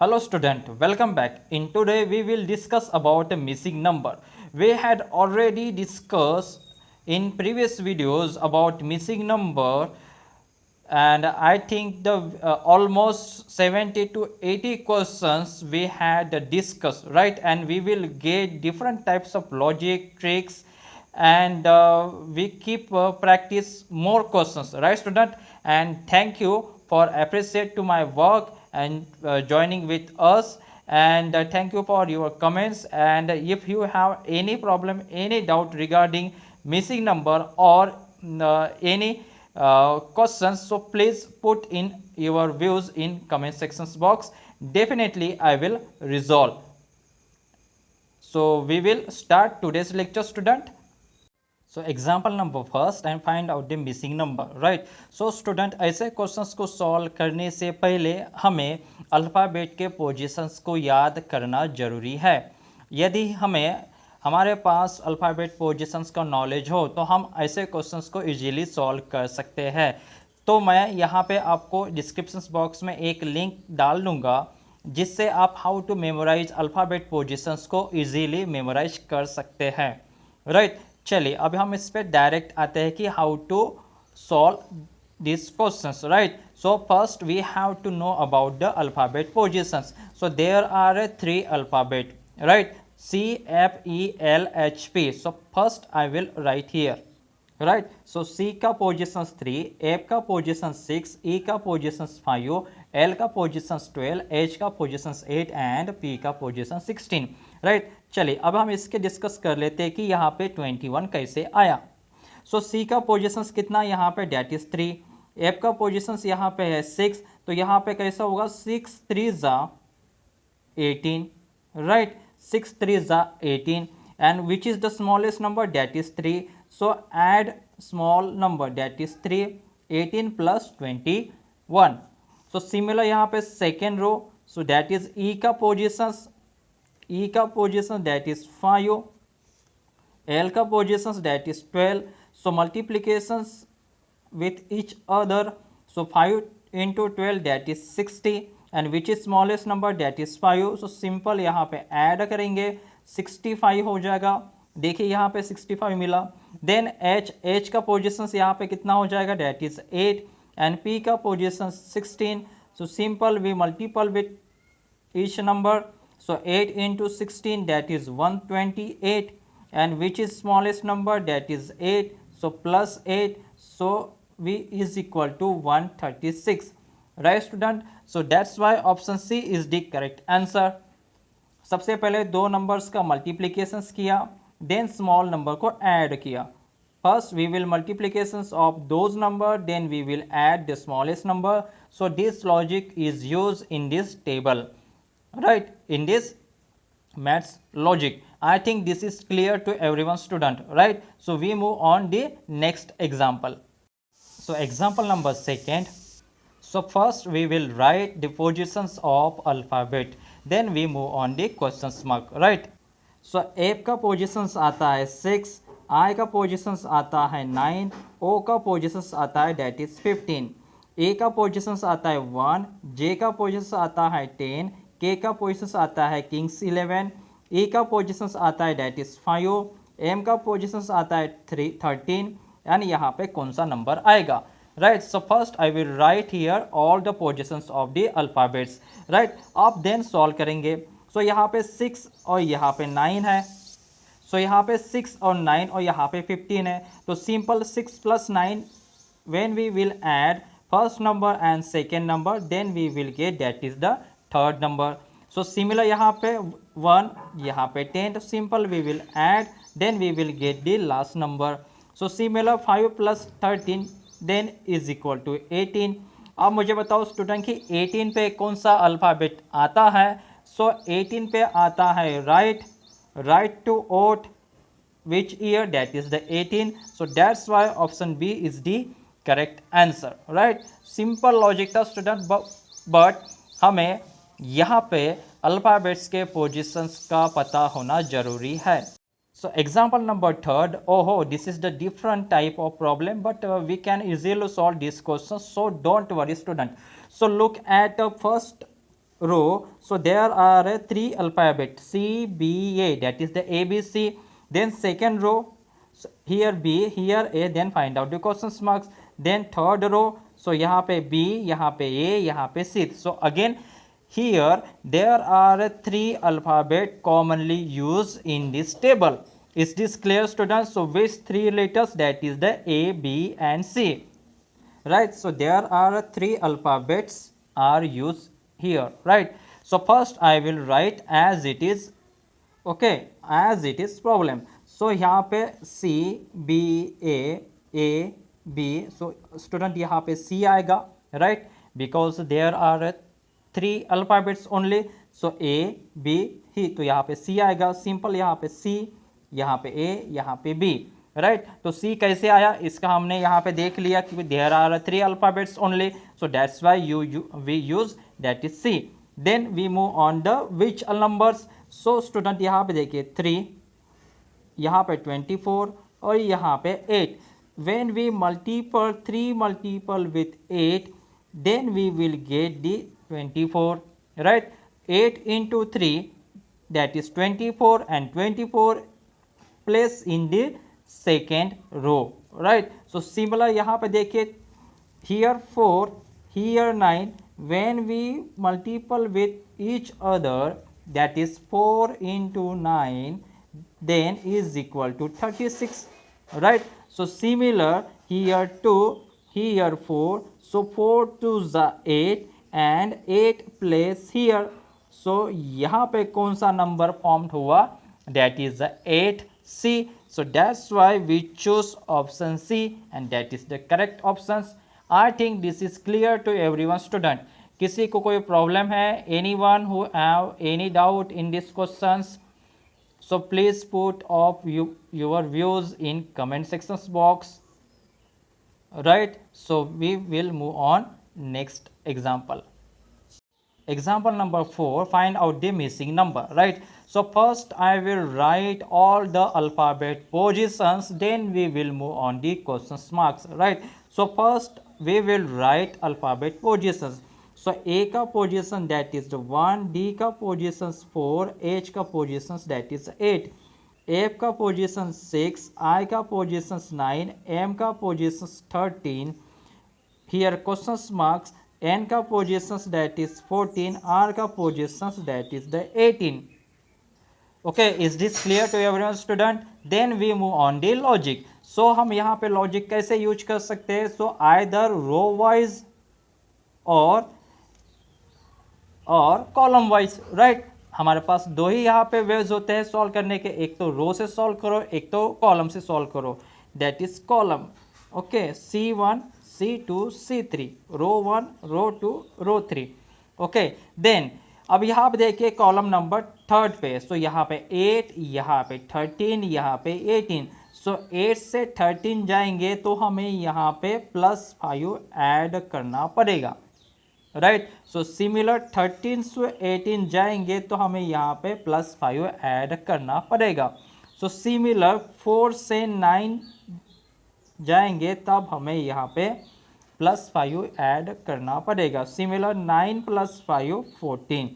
Hello student, welcome back. In today we will discuss about a missing number. We had already discussed in previous videos about missing number, and I think the almost 70 to 80 questions we had discussed, right? And we will get different types of logic tricks, and we keep practice more questions, right student? And thank you for appreciate to my work and joining with us, and thank you for your comments. And if you have any problem, any doubt regarding missing number or any questions, so please put in your views in comment sections box. Definitely I will resolve. So we will start today's lecture, student. So example number first and find out the missing number, right? So student, ऐसे questions को solve करने से पहले हमें alphabet के positions को याद करना ज़रूरी है। यदि हमें हमारे पास अल्फ़ाबेट पोजीशंस का नॉलेज हो तो हम ऐसे क्वेश्चंस को इजीली सॉल्व कर सकते हैं। तो मैं यहाँ पे आपको डिस्क्रिप्शन बॉक्स में एक लिंक डाल दूँगा जिससे आप how to memorize alphabet positions को इजीली मेमोराइज कर सकते हैं, राइट? चलिए अब हम इस पर डायरेक्ट आते हैं कि how to solve this questions, right? So first we have to know about the alphabet positions. So there are three alphabet, right? C, F, E, L, H, P. So first I will write here, right? So C का position 3, F का position 6, E का position 5, L का position 12, H का position 8 and P का position 16, right? चलिए अब हम इसके डिस्कस कर लेते हैं कि यहाँ पे 21 कैसे आया. सो C का पोजीशन कितना यहाँ पे, डेट इज 3. F का पोजीशन यहाँ पे है 6, तो यहाँ पे कैसा होगा, 6 3 ज़ा 18, राइट? 6 3 ज़ा 18 and which is the smallest number, that is 3. So add small number, that is 3. 18 plus 21. So similar यहाँ पे second row, so that is E का positions, E का position that is 5, L का positions that is 12. So multiplications with each other, so 5 into 12 that is 60 and which is smallest number, that is 5. so simple यहाँ पे add करेंगे 65 हो जाएगा. देखिए यहाँ पे 65 मिला. देन H का पोजीशंस यहाँ पे कितना हो जाएगा, that is 8 and P का position 16. so simple we multiple with each number, so 8 into 16 that is 128 and which is smallest number, that is 8. so plus 8, so V is equal to 136, right student? so that's why option C is the correct answer. सबसे पहले दो numbers का multiplications किया, then small number को add किया. First we will multiplications of those number, then we will add the smallest number. So this logic is use in this table, right? in this maths logic. I think this is clear to everyone, student, right? so we move on the next example. So example number second. So first we will write the positions of alphabet, then we move on the questions mark, right? so F का positions आता है 6, I का positions आता है 9, O का positions आता है that is 15, A का positions आता है 1, J का positions आता है 10, K का positions आता है kings 11, E का positions आता है that is 5, M का positions आता है 13 एंड यहाँ पे कौन सा नंबर आएगा, right? so first I will write here all the positions of the alphabets, right? आप then solve करेंगे. so यहाँ पे 6 और यहाँ पे 9 है, so यहाँ पे 6 और 9 और यहाँ पे 15 है. तो simple 6 plus 9 when we will add first number and second number, then we will get that is the third number. so similar यहाँ पे 1, यहाँ पे 10, तो simple we will add, then we will get the last number. so similar 5 plus 13 then is equal to 18. अब मुझे बताओ student कि 18 पे कौन सा अल्फ़ाबेट आता है. सो 18 पे आता है राइट टू ओट which year, that is the 18. so that's why option B is the correct answer, right? simple logic था स्टूडेंट, but हमें यहाँ पे अल्फ़ाबेट्स के पोजीशंस का पता होना ज़रूरी है. So example number third. This is the different type of problem, but we can easily solve this question. So don't worry, student. So look at first row, so there are three alphabet C, B, A, that is the ABC. Then second row, so here B, here A, then find out the question marks. Then third row, so यहाँ पे B, यहाँ पे A, यहाँ पे C. So again here there are three alphabet commonly used in this table. Is this clear, students? So which three letters? That is the A, B and C. Right, so there are three alphabets are used here, right? So first I will write as it is, okay, as it is problem. So यहाँ पे C, B, A, B, so student यहाँ पे C आएगा, right? Because there are three alphabets only, so A, B, ही, तो यहाँ पे C आएगा, simple यहाँ पे C, यहाँ पे A, यहाँ पे B, राइट तो सी कैसे आया इसका हमने यहाँ पे देख लिया कि there are three alphabets only, so that's why we use that is C. Then we move on the which numbers. So student यहाँ पे देखिए 3, यहाँ पे 24 और यहाँ पे 8. When we multiple 3 multiple with 8 then we will get the 24, right. 8 into 3 that is 24 and 24 place in the second row, right. So similar यहाँ पे देखिए here 4, here 9, when we multiple with each other that is 4 into 9 then is equal to 36, right. So similar here 2, here 4, so 4 to the 8 and 8 place here. So यहाँ पे कौन सा number formed हुआ, that is the 8C. So that's why we choose option C and that is the correct options. I think this is clear to everyone student. किसी को कोई problem है, anyone who have any doubt in these questions, so please put up your views in comment sections box, right. So we will move on next example. Example number 4, find out the missing number, right. So first I will write all the alphabet positions, then we will move on the question marks, right. So first we will write alphabet positions. So A का position that is the 1, D का positions 4, H का positions that is 8, F का position 6, I का positions 9, M का positions 13, here question marks, N का positions that is 14, R का positions that is the 18. Okay, is this clear to everyone student? Then we move on the logic. So हम यहाँ पे logic कैसे use कर सकते हैं? So either row wise और column wise, right. हमारे पास दो ही यहाँ पे वेज होते हैं सॉल्व करने के, एक तो रो से सॉल्व करो, एक तो कॉलम से सॉल्व करो, that is column. Okay, C1, C2, C3, row 1, row 2, row 3. Okay, then अब यहाँ पे देखिए कॉलम नंबर थर्ड पे, सो यहाँ पे 8, यहाँ पे 13, यहाँ पे 18. सो 8 से 13 जाएंगे तो हमें यहाँ पे +5 ऐड करना पड़ेगा, राइट. सो सिमिलर 13 से 18 जाएंगे तो हमें यहाँ पे +5 ऐड करना पड़ेगा. सो सिमिलर 4 से 9 जाएंगे तब हमें यहाँ पे +5 ऐड करना पड़ेगा. सिमिलर 9 + 5 14,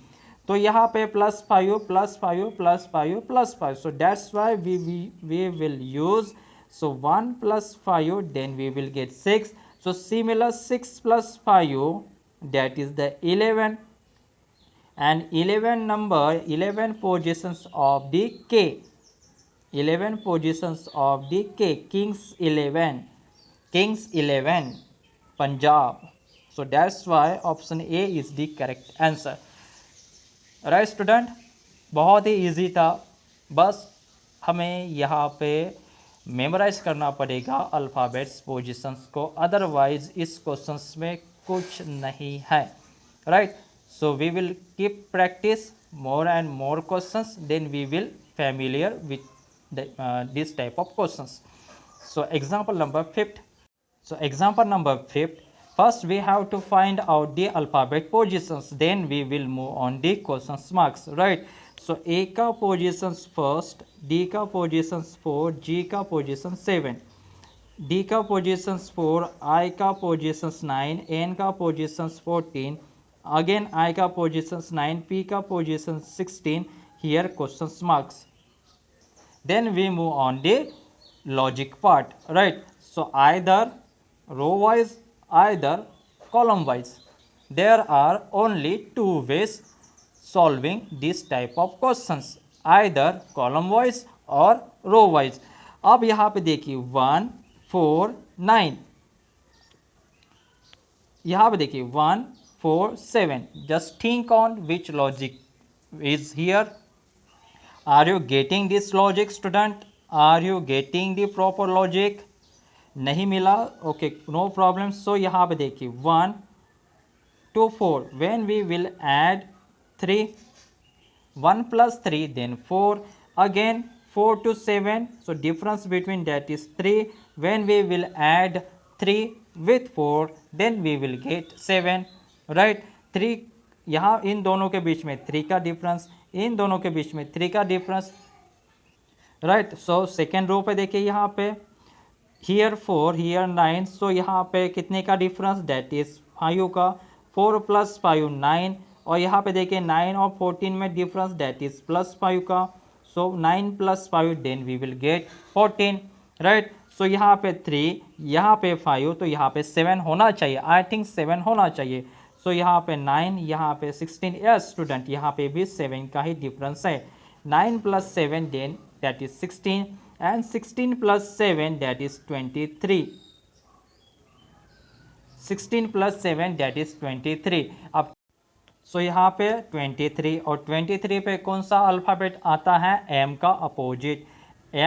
तो यहाँ पे +5 +5 +5 +5. So that's why we will use, so 1 + 5 then we will get 6. So similar 6 + 5 that is the 11, and 11 number 11 positions of the K, 11 positions of the K, Kings 11 Punjab. So that's why option A is the correct answer, right student. बहुत ही easy था, बस हमें यहाँ पे memorize करना पड़ेगा alphabets positions को, otherwise इस क्वेश्चंस में कुछ नहीं है, right. So we will keep practice more and more questions, then we will familiar with this type of questions. So example number 5th. So example number 5th, first we have to find out the alphabet positions, then we will move on the question marks, right. So A का positions first, D का positions 4, G का position 7, D का positions 4, I का positions 9, N का positions 14, again I का positions 9, P का positions 16, here questions marks. Then we move on the logic part, right? So either row wise, either column wise. There are only two ways solving this type of questions, either column wise or row wise. अब यहाँ पे देखिए 1 4 9, यहाँ पे देखिए 1 4 7. Just think on which logic is here. Are you getting this logic, student? Are you getting the proper logic? नहीं मिला, okay, no problem. So यहाँ पे देखिए 1 to 4, when we will add 3, 1 plus 3 then 4, again 4 to 7, so difference between that is 3. When we will add 3 with 4, then we will get 7, right? 3 यहाँ इन दोनों के बीच में 3 का डिफरेंस, इन दोनों के बीच में 3 का difference, right. So second row पे देखिए यहाँ पे हियर 4 हियर 9, सो यहाँ पे कितने का डिफरेंस, दैट इज 5 का. 4 प्लस 5 9, और यहाँ पे देखिए 9 और 14 में डिफरेंस, दैट इज प्लस 5 का. So 9 plus 5 then we will get 14, right. So यहाँ पे 3, यहाँ पे 5, तो यहाँ पे 7 होना चाहिए. आई थिंक 7 होना चाहिए. सो यहाँ पे 9, यहाँ पे 16. यस स्टूडेंट, यहाँ पे भी 7 का ही डिफरेंस है. 9 plus 7 then that is 16, and 16 plus 7 that is 23. 16 plus 7 that is 23. अब सो यहाँ पे 23, और 23 पे कौन सा अल्फ़ाबेट आता है, m का अपोजिट.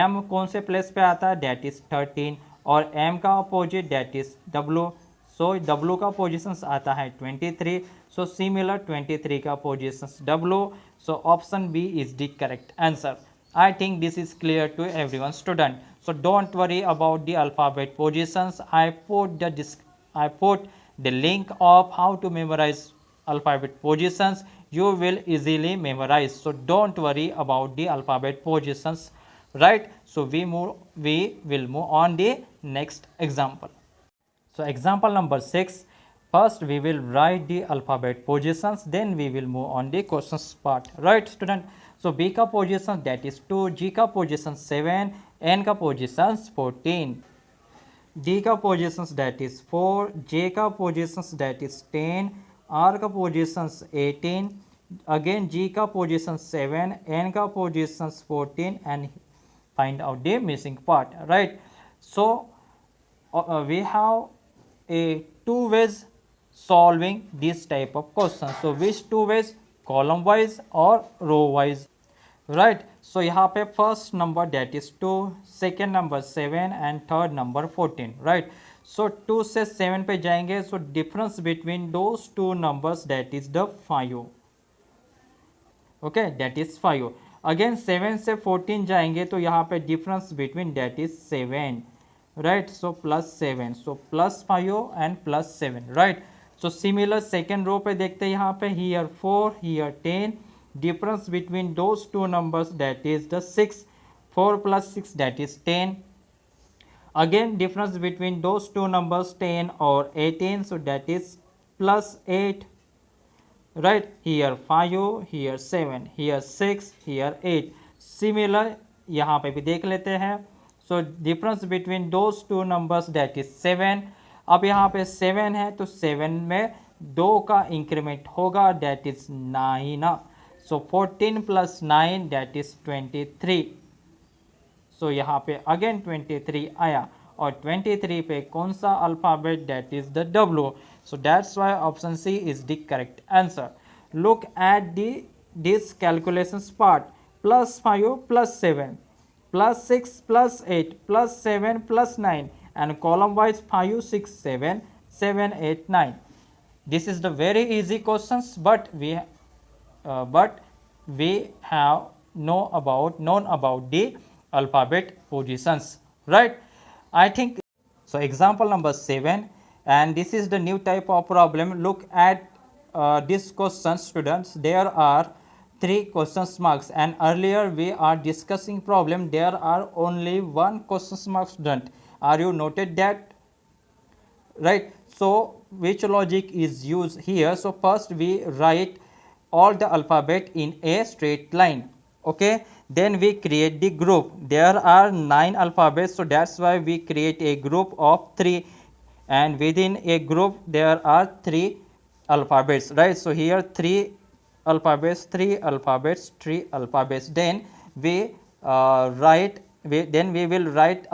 m कौन से प्लेस पे आता है, दैट इज 13, और m का opposite that is w. So w का पोजिशंस आता है 23. सो सिमिलर 23 का positions w. So option B is the correct answer. I think this is clear to everyone, student. So don't worry about the alphabet positions. I put the link of how to memorize alphabet positions. You will easily memorize. So don't worry about the alphabet positions, right? So we will move on the next example. So example number 6. First we will write the alphabet positions, then we will move on the questions part, right student? So B का position that is 2, G का position 7, N का position 14, D का position that is 4, J का position that is 10, R का position 18, again G का position 7, N का position 14, and find out the missing part, right. So we have a 2 ways solving this type of question. So which 2 ways, column wise or row wise, right? So यहाँ पे first number that is 2, second number 7, and third number 14, right? So 2 से 7 पे जाएंगे, so difference between those two numbers that is the 5, okay, that is 5. Again 7 से 14 जाएंगे, तो यहाँ पे difference between that is 7, right? So plus 7, so plus 5 and plus 7, right? So similar second row पे देखते हैं, यहाँ पे here 4 here 10, difference between those two numbers that is the 6, 4 plus 6 that is 10. Again difference between those two numbers 10 or 18, so that is plus 8, right? Here 5, here 7, here 6, here 8. Similar यहाँ पे भी देख लेते हैं. So difference between those two numbers that is 7. अब यहाँ पे 7 है, तो 7 में 2 का इंक्रीमेंट होगा, that is 9. So 14 plus 9 that is 23. सो यहाँ पे अगेन 23 आया, और 23 पे कौन सा alphabet, that is the W. So that's why option C is the correct answer. Look at this calculations part. Plus 5 plus 7 plus 6 plus 8 plus 7 plus 9, and column wise 5 6 7 7 8 9. This is the very easy questions, but we have known about the alphabet positions, right? I think so. Example number 7, and this is the new type of problem. Look at this question, students. There are 3 question marks, and earlier we are discussing problem, there are only 1 question mark, student. Are you noted that, right? So which logic is used here? So first we write all the alphabet in a straight line. Okay, then we create the group. There are 9 alphabets, so that's why we create a group of 3, and within a group there are 3 alphabets, right? So here 3 alphabets, 3 alphabets, 3 alphabets. Then we then we will write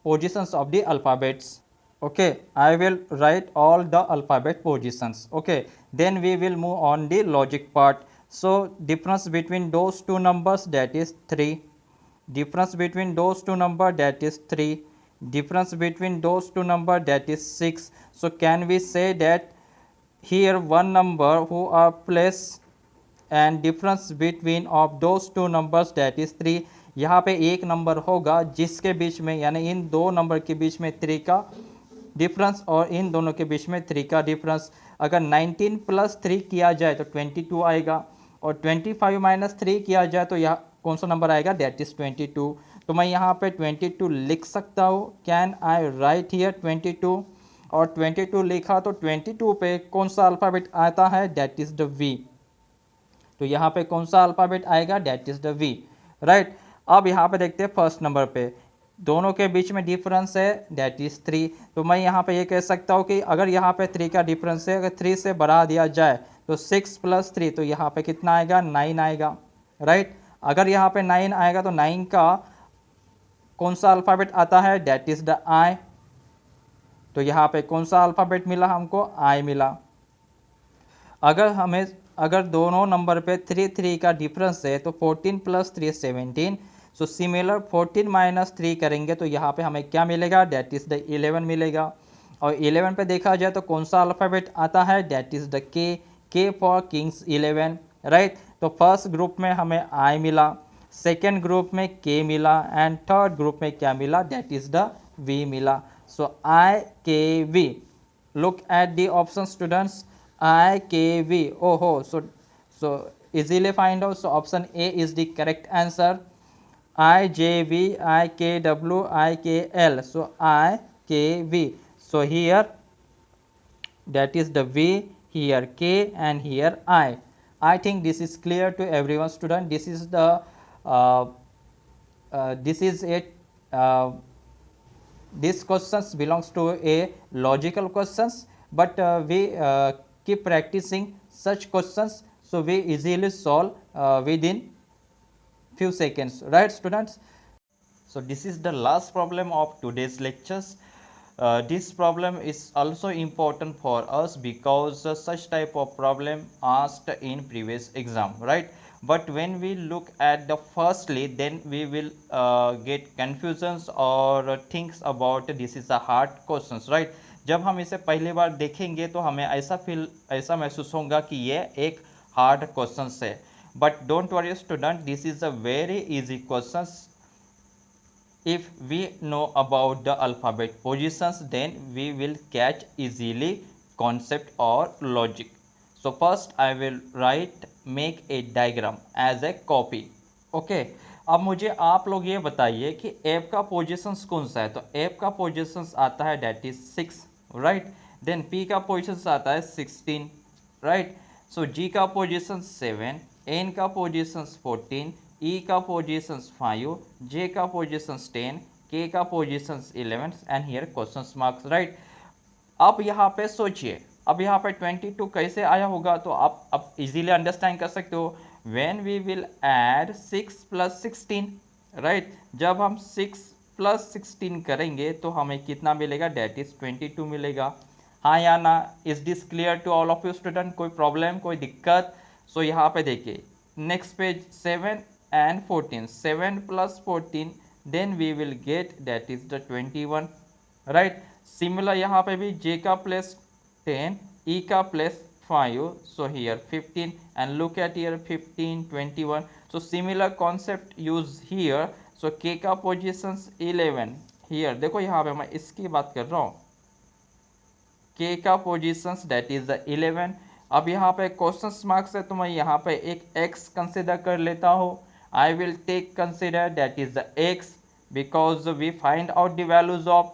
positions of the alphabets. Okay, I will write all the alphabet positions. Okay, then we will move on the logic part. So difference between those two numbers, that is 3. Difference between those two numbers, that is 3. Difference between those two numbers, that is 6. So can we say that here one number who are placed and difference between of those two numbers, that is 3. यहाँ पे एक number होगा जिसके बीच में, यानी इन दो number के बीच में 3 का डिफरेंस और इन दोनों के बीच में 3 का डिफरेंस। अगर 19 प्लस 3 किया जाए तो 22 आएगा, और 25 माइनस 3 किया जाए तो यहाँ कौन सा नंबर आएगा, डेट इज 22। तो मैं यहाँ पे 22 लिख सकता हूँ। कैन आई राइट हियर 22, और 22 लिखा तो 22 पे कौन सा अल्फ़ाबेट आता है, डेट इज द वी। तो यहाँ पे कौन सा अल्फ़ाबेट आएगा, that is the V, right. अब यहाँ पे देखते हैं फर्स्ट नंबर पे दोनों के बीच में डिफरेंस है, दैट इज 3। तो मैं यहाँ पे ये कह सकता हूँ कि अगर यहाँ पे 3 का डिफरेंस है, अगर 3 से बढ़ा दिया जाए तो 6 प्लस 3, तो यहाँ पे कितना आएगा, 9 आएगा, राइट। अगर यहाँ पे 9 आएगा तो 9 का कौन सा अल्फ़ाबेट आता है, दैट इज द आई। तो यहाँ पे कौन सा अल्फ़ाबेट मिला हमको, आई मिला। अगर दोनों नंबर पे 3 का डिफरेंस है तो 14 प्लस 3 17। सो सिमिलर 14 माइनस 3 करेंगे तो यहाँ पे हमें क्या मिलेगा, डेट इज़ द 11 मिलेगा। और 11 पे देखा जाए तो कौन सा अल्फ़ाबेट आता है, डेट इज़ द के फॉर किंग्स 11, राइट। तो फर्स्ट ग्रुप में हमें आई मिला, सेकेंड ग्रुप में के मिला, एंड थर्ड ग्रुप में क्या मिला, डेट इज़ द वी मिला। सो आई के we, look at the option students, I K V. Oh, so easily find out. So option A is the correct answer. I J V I K W I K L. So I K V. So here that is the V, here K, and here I. I think this is clear to everyone, student. This is the this is it. These questions belongs to a logical questions, but we keep practicing such questions, so we easily solve within few seconds, right students? So this is the last problem of today's lectures. This problem is also important for us because such type of problem asked in previous exam, right? But when we look at the firstly, then we will get confusions or thinks about this is a hard questions, right? जब हम इसे पहली बार देखेंगे तो हमें ऐसा महसूस होगा कि ये एक हार्ड क्वेश्चन है। But don't worry student, this is a very easy question. If we know about the alphabet positions, then we will catch easily concept or logic. So first I will make a diagram as a copy. Okay, अब मुझे आप लोग ये बताइए कि F का positions कौन सा है। तो F का पोजिशंस आता है that is 6, right. Then P का पोजिशंस आता है 16, राइट। सो G का पोजिशंस 7, N का पोजिशंस 14, E का पोजिशंस 5, J का पोजिशंस 10, K का positions 11, and here question marks, right. अब यहाँ पे सोचिए, अब यहाँ पे 22 कैसे आया होगा, तो आप अब इजीली अंडरस्टैंड कर सकते हो। When we will add 6 plus 16, right. जब हम 6 प्लस 16 करेंगे तो हमें कितना मिलेगा, डेट इज 22 मिलेगा। हाँ या ना, is this clear to all of you student? कोई प्रॉब्लम, कोई दिक्कत? सो यहाँ पे देखिए next page 7 and 14, 7 plus 14, then we will get that is the 21, right? Similar यहाँ पे भी J का प्लेस 10, E का place 5, so here 15, and look at here 15, 21. So similar concept use here. So K का positions 11, here देखो यहाँ पे मैं इसकी बात कर रहा हूँ, K का पोजिशंस दैट इज द 11। अब यहाँ पे क्वेश्चन मार्क्स है तो मैं यहाँ पे एक x कंसिडर कर लेता हूँ। I will take consider that is the x, because we find out the values of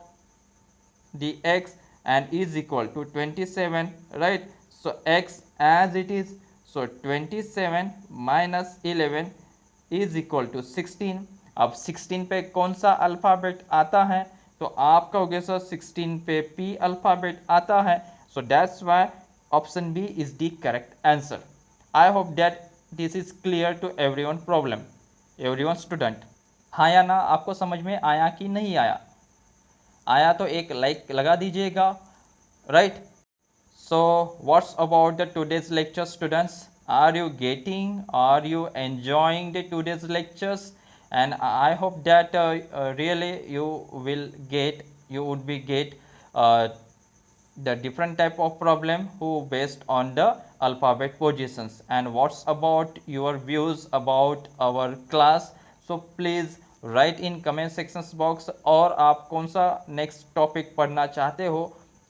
the x, and is equal to 27, right? So x as it is, so 27 minus 11 is equal to 16। अब 16 पे कौन सा alphabet आता है, तो आप कहोगे sir 16 पे पी अल्फ़ाबेट आता है, so that's why option B is the correct answer. I hope that this is clear to everyone problem, everyone student. हाँ या ना, आपको समझ में आया कि नहीं आया? आया तो एक लाइक लगा दीजिएगा, right? So what's about the today's lecture, students? Are you getting, are you enjoying the today's lectures? And I hope that really you will get, you would be get uh, the different type of problem who based on the alphabet positions. And what's about your views about our class? So please write in comment sections box, और आप कौन सा next topic पढ़ना चाहते हो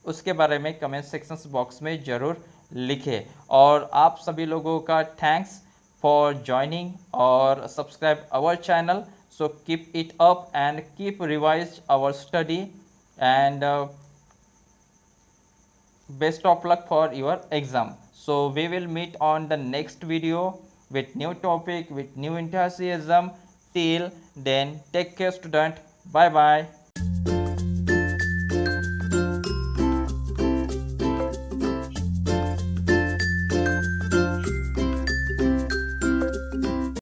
उसके बारे में कमेंट सेक्शंस बॉक्स में ज़रूर लिखें। और आप सभी लोगों का थैंक्स फॉर ज्वाइनिंग और subscribe our channel. So keep it up and keep revise our study and best of luck for your exam. So we will meet on the next video with new topic, with new enthusiasm. Till then, take care student. Bye bye.